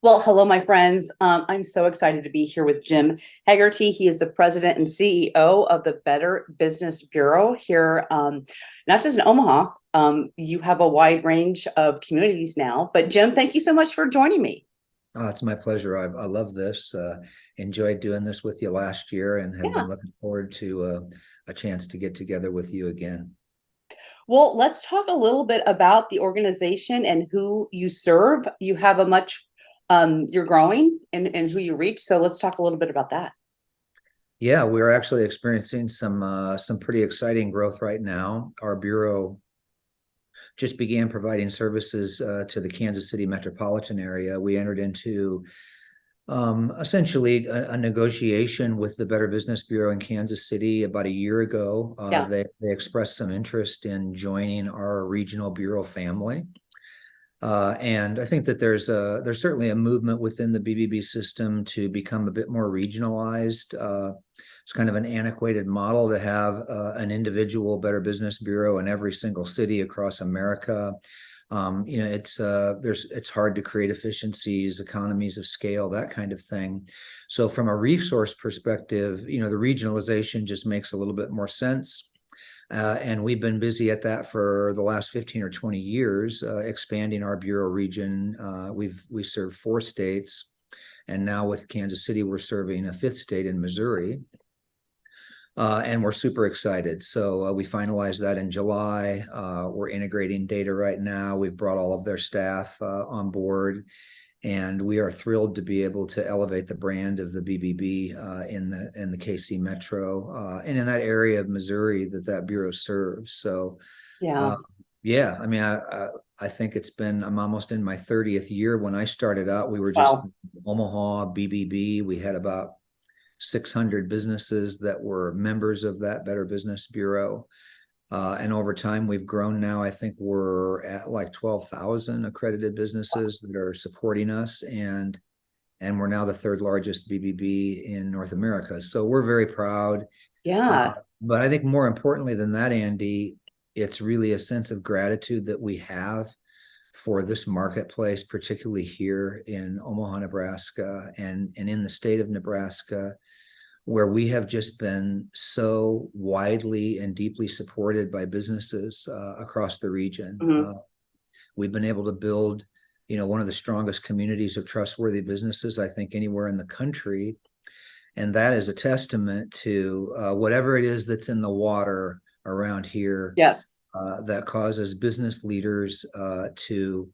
Well, hello, my friends. I'm so excited to be here with Jim Hegarty. He is the president and CEO of the Better Business Bureau here, not just in Omaha. You have a wide range of communities now. But Jim, thank you so much for joining me. Oh, it's my pleasure. I love this. Enjoyed doing this with you last year and have Yeah. been looking forward to a chance to get together with you again. Well, let's talk a little bit about the organization and who you serve. You have a much, you're growing and who you reach. So let's talk a little bit about that. Yeah, we're actually experiencing some pretty exciting growth right now. Our bureau just began providing services to the Kansas City metropolitan area. We entered into essentially a negotiation with the Better Business Bureau in Kansas City about a year ago. Yeah. They expressed some interest in joining our regional bureau family. And I think that there's certainly a movement within the BBB system to become a bit more regionalized. It's kind of an antiquated model to have an individual Better Business Bureau in every single city across America. It's hard to create efficiencies, economies of scale, that kind of thing. So from a resource perspective, the regionalization just makes a little bit more sense. And we've been busy at that for the last 15 or 20 years, expanding our bureau region. We serve 4 states, and now with Kansas City, we're serving a 5th state in Missouri. And we're super excited. So we finalized that in July. We're integrating data right now. We've brought all of their staff on board, and we are thrilled to be able to elevate the brand of the BBB in the KC Metro and in that area of Missouri that bureau serves. So, Yeah. yeah, I mean, I think I'm almost in my 30th year. When I started out, we were just Wow. Omaha BBB. We had about 600 businesses that were members of that Better Business Bureau. And over time, we've grown now. I think we're at like 12,000 accredited businesses that are supporting us. And we're now the 3rd largest BBB in North America. So we're very proud. Yeah. But I think more importantly than that, Andy, it's really a sense of gratitude that we have for this marketplace, particularly here in Omaha, Nebraska, and in the state of Nebraska, where we have just been so widely and deeply supported by businesses across the region. Mhm. We've been able to build, one of the strongest communities of trustworthy businesses, I think, anywhere in the country. And that is a testament to whatever it is that's in the water around here Yes. that causes business leaders to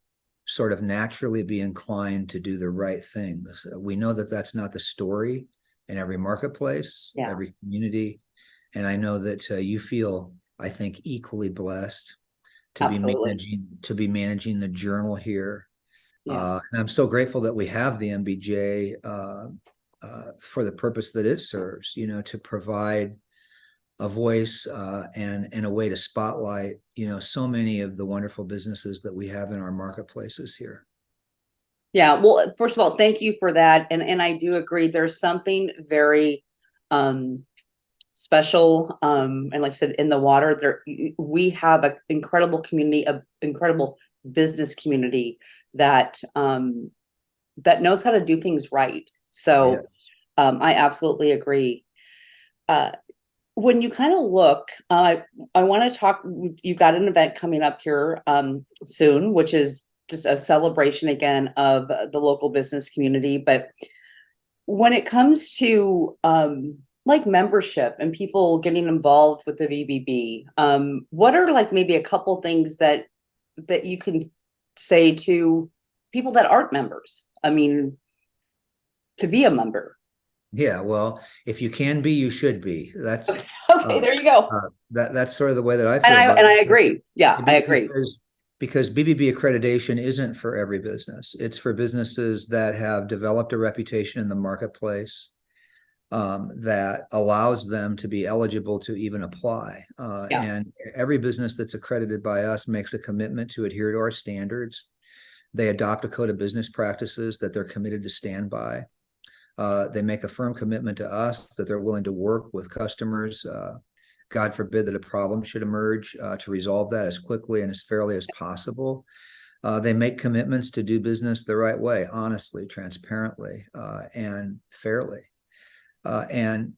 sort of naturally be inclined to do the right things. We know that that's not the story in every marketplace, Yeah. every community. And I know that you feel, I think, equally blessed Absolutely. to be managing the journal here. Yeah. And I'm so grateful that we have the MBJ for the purpose that it serves, to provide a voice and a way to spotlight, so many of the wonderful businesses that we have in our marketplaces here. Yeah. Well, first of all, thank you for that. And I do agree there's something very special. And like I said, in the water, we have an incredible community, an incredible business community that that knows how to do things right. So Yes. I absolutely agree. When you kind of look, I want to talk. You've got an event coming up here soon, which is just a celebration again of the local business community. But when it comes to like membership and people getting involved with the BBB, what are like maybe a couple things that you can say to people that aren't members? I mean, to be a member. Yeah, well, if you can be, you should be. That's Okay, uh, there you go. that's sort of the way that I And feel I about and I it. agree. Yeah, I agree. Because BBB accreditation isn't for every business. It's for businesses that have developed a reputation in the marketplace that allows them to be eligible to even apply. Yeah. And every business that's accredited by us makes a commitment to adhere to our standards. They adopt a code of business practices that they're committed to stand by. They make a firm commitment to us that they're willing to work with customers. God forbid that a problem should emerge to resolve that as quickly and as fairly as possible. They make commitments to do business the right way, honestly, transparently, and fairly. And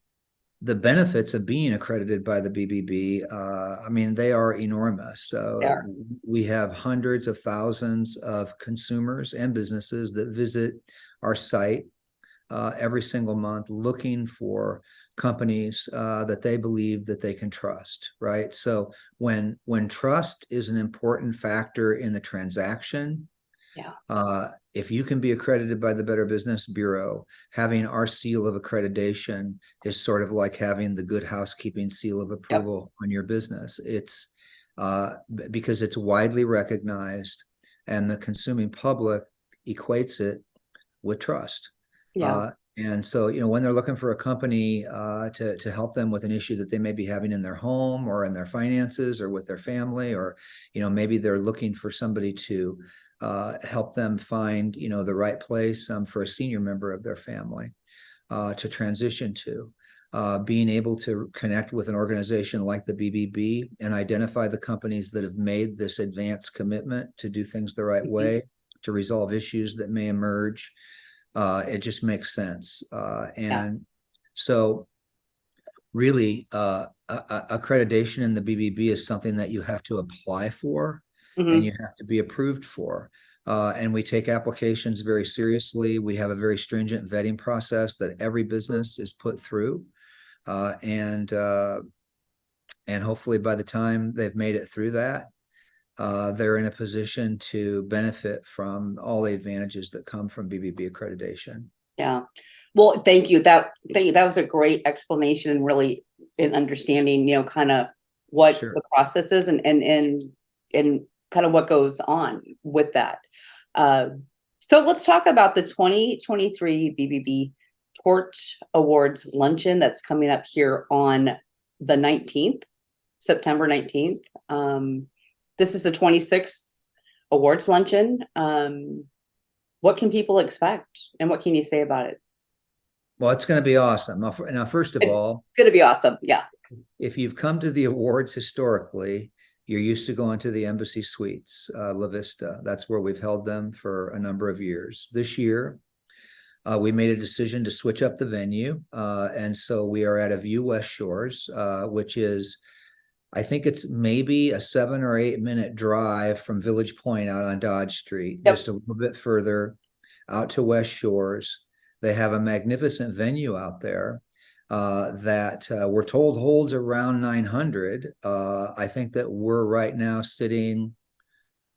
the benefits of being accredited by the BBB, I mean, they are enormous. There. We have hundreds of thousands of consumers and businesses that visit our site every single month looking for companies that they believe that they can trust, right? So when trust is an important factor in the transaction, Yeah. if you can be accredited by the Better Business Bureau, having our seal of accreditation is sort of like having the Good Housekeeping seal of Yep. approval on your business. It's because it's widely recognized, and the consuming public equates it with trust. Yeah. And so, when they're looking for a company to help them with an issue that they may be having in their home or in their finances or with their family, or, maybe they're looking for somebody to help them find, the right place for a senior member of their family to transition to. Being able to connect with an organization like the BBB and identify the companies that have made this advanced commitment to do things the right Mhm. way, to resolve issues that may emerge. It just makes sense. Yeah. And so really accreditation in the BBB is something that you have to apply for and Hmm. you have to be approved for. And we take applications very seriously. We have a very stringent vetting process that every business is put through. And hopefully by the time they've made it through that, they're in a position to benefit from all the advantages that come from BBB accreditation. Yeah. Well, thank you. That was a great explanation, and really in understanding, kind of what Sure. the process is, and kind of what goes on with that. Uh, so let's talk about the 2023 BBB Torch Awards luncheon that's coming up here on the 19th, September 19th. This is the 26th awards luncheon. What can people expect, and what can you say about it? Well, it's going to be awesome. Now, first of It's all, gonna be awesome. Yeah. if you've come to the awards historically, you're used to going to the Embassy Suites, La Vista. That's where we've held them for a number of years. This year, we made a decision to switch up the venue. And so we are at a View West Shores, which is, I think it's maybe a 7 or 8 minute drive from Village Point out on Dodge Street, Yep. just a little bit further out to West Shores. They have a magnificent venue out there that we're told holds around 900. I think that we're right now sitting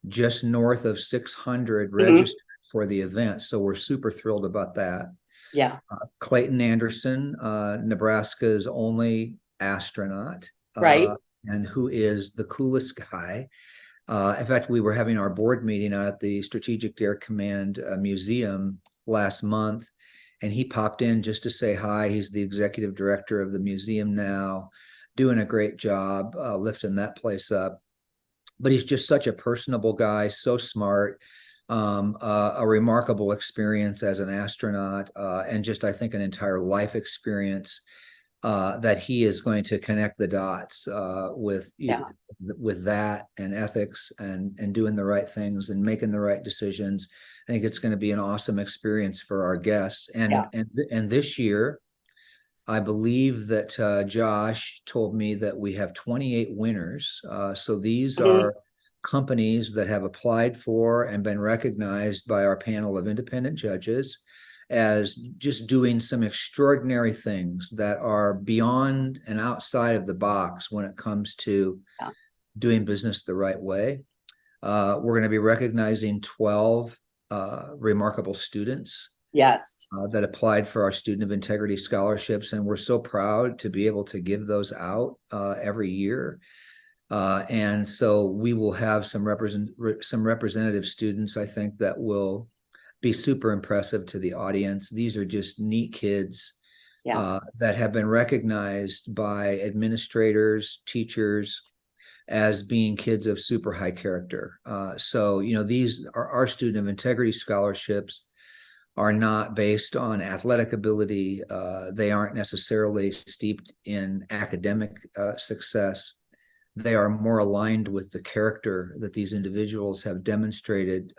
just north of 600 Mhm. registered for the event. So we're super thrilled about that. Yeah. Clayton Anderson, Nebraska's only astronaut, Right. and who is the coolest guy. In fact, we were having our board meeting at the Strategic Air Command Museum last month, and he popped in just to say hi. He's the executive director of the museum now, doing a great job lifting that place up. But he's just such a personable guy, so smart, a remarkable experience as an astronaut, and just, I think, an entire life experience that he is going to connect the dots Yeah. with that and ethics and doing the right things and making the right decisions. I think it's going to be an awesome experience for our guests. Yeah. And this year, I believe that Josh told me that we have 28 winners. So these Mhm. are companies that have applied for and been recognized by our panel of independent judges as just doing some extraordinary things that are beyond and outside of the box when it comes to Yeah. doing business the right way. We're going to be recognizing 12 remarkable students Yes. that applied for our Student of Integrity scholarships, and we're so proud to be able to give those out every year. And so we will have some representative students, I think, that will be super impressive to the audience. These are just neat kids Yeah. that have been recognized by administrators, teachers, as being kids of super high character. So, these are our Student of Integrity scholarships are not based on athletic ability. They aren't necessarily steeped in academic success. they are more aligned with the character that these individuals have demonstrated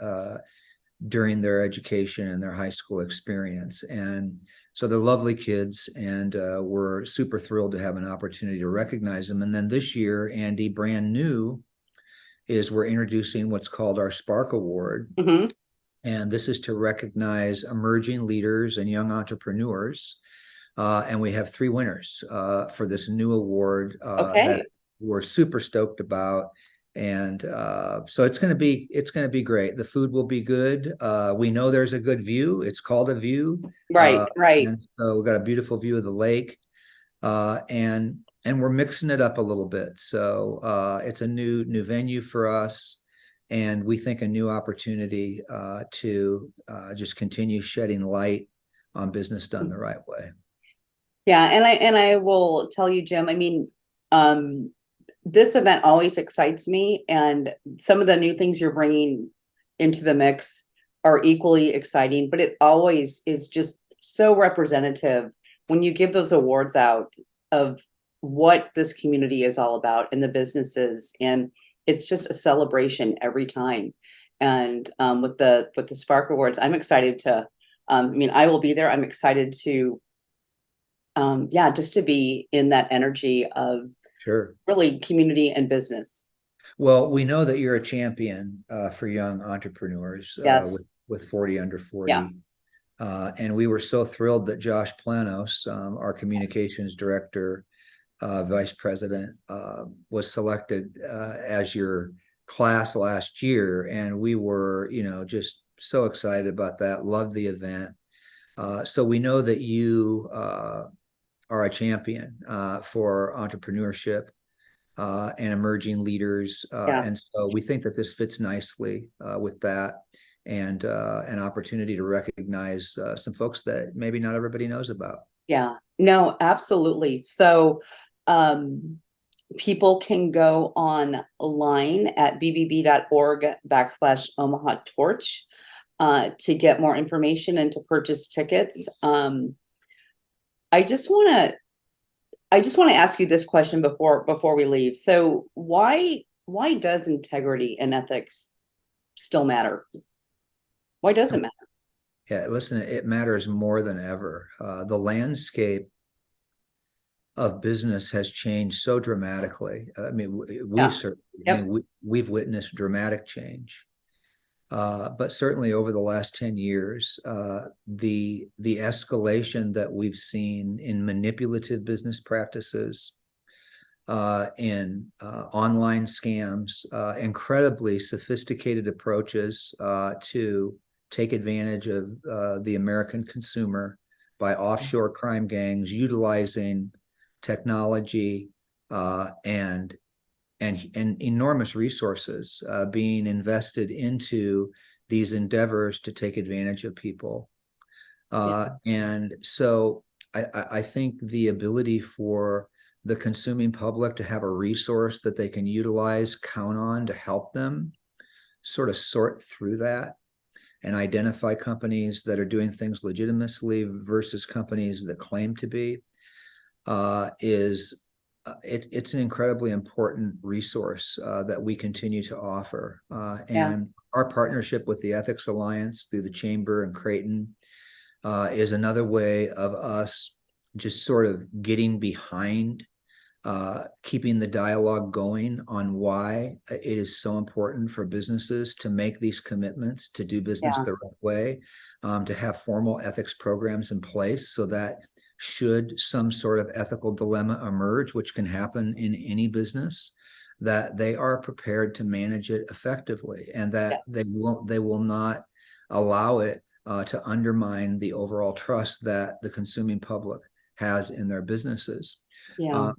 during their education and their high school experience. And so they're lovely kids, and we're super thrilled to have an opportunity to recognize them. And then this year, Andy, brand new, is we're introducing what's called our Spark Award. Mm-hmm. And this is to recognize emerging leaders and young entrepreneurs. And we have 3 winners for this new award Okay. that we're super stoked about. And so it's going to be great. The food will be good. We know there's a good view. It's called a view. Right. Right. And so we've got a beautiful view of the lake. And we're mixing it up a little bit. So it's a new venue for us. And we think a new opportunity to just continue shedding light on business done the right way. Yeah. And I will tell you, Jim, I mean, this event always excites me, and some of the new things you're bringing into the mix are equally exciting, but it always is just so representative when you give those awards out of what this community is all about and the businesses, and it's just a celebration every time. And with the Spark Awards, I'm excited to I mean, I will be there. I'm excited to just to be in that energy of Sure. really community and business. Well, we know that you're a champion for young entrepreneurs Yes. with 40 under 40. Yeah. And we were so thrilled that Josh Planos, our communications director, vice president, was selected as your class last year. And we were, just so excited about that. Loved the event. So we know that you are a champion for entrepreneurship and emerging leaders. Yeah. And so we think that this fits nicely with that, and an opportunity to recognize some folks that maybe not everybody knows about. Yeah. No, absolutely. So people can go online at bbb.org/Omaha Torch to get more information and to purchase tickets. I just want to ask you this question before we leave. So why does integrity and ethics still matter? Why does it matter? Yeah, listen, it matters more than ever. The landscape of business has changed so dramatically. I mean, Yeah. Yep. we've witnessed dramatic change. But certainly over the last 10 years, the escalation that we've seen in manipulative business practices, in online scams, incredibly sophisticated approaches to take advantage of the American consumer by offshore crime gangs utilizing technology and enormous resources being invested into these endeavors to take advantage of people. And so I think the ability for the consuming public to have a resource that they can utilize, count on to help them sort of sort through that and identify companies that are doing things legitimately versus companies that claim to be it's an incredibly important resource that we continue to offer. And our partnership with the Ethics Alliance through the Chamber and Creighton is another way of us just sort of getting behind, keeping the dialogue going on why it is so important for businesses to make these commitments, to do business the right way, to have formal ethics programs in place so that should some sort of ethical dilemma emerge, which can happen in any business, that they are prepared to manage it effectively, and that they will not allow it to undermine the overall trust that the consuming public has in their businesses.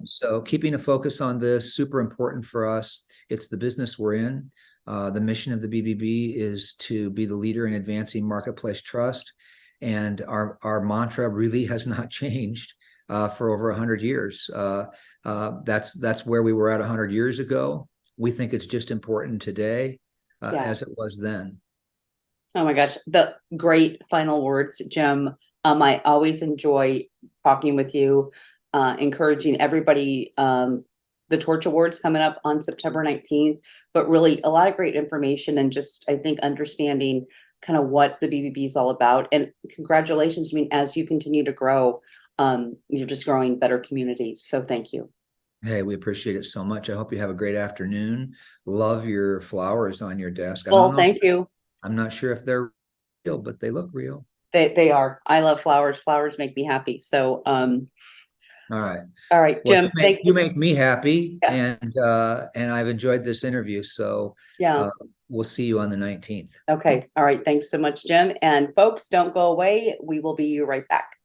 So keeping a focus on this, super important for us. It's the business we're in. The mission of the BBB is to be the leader in advancing marketplace trust. And our mantra really has not changed for over 100 years. That's where we were at 100 years ago. We think it's just important today as it was then. Oh my gosh, the great final words, Jim. I always enjoy talking with you, encouraging everybody the Torch Awards coming up on September 19th, but really a lot of great information and just, I think, understanding kind of what the BBB is all about. And congratulations. I mean, as you continue to grow, you're just growing better communities. So thank you. Hey, we appreciate it so much. I hope you have a great afternoon. Love your flowers on your desk. I don't Well, know. thank you. I'm not sure if they're real, but they look real. They are. I love flowers. Flowers make me happy. So, All right. all right, Well, Jim, thank you you. make me happy, Yeah. and I've enjoyed this interview. So Yeah. we'll see you on the 19th. Okay. All right. Thanks so much, Jim. And folks, don't go away. We will be right back.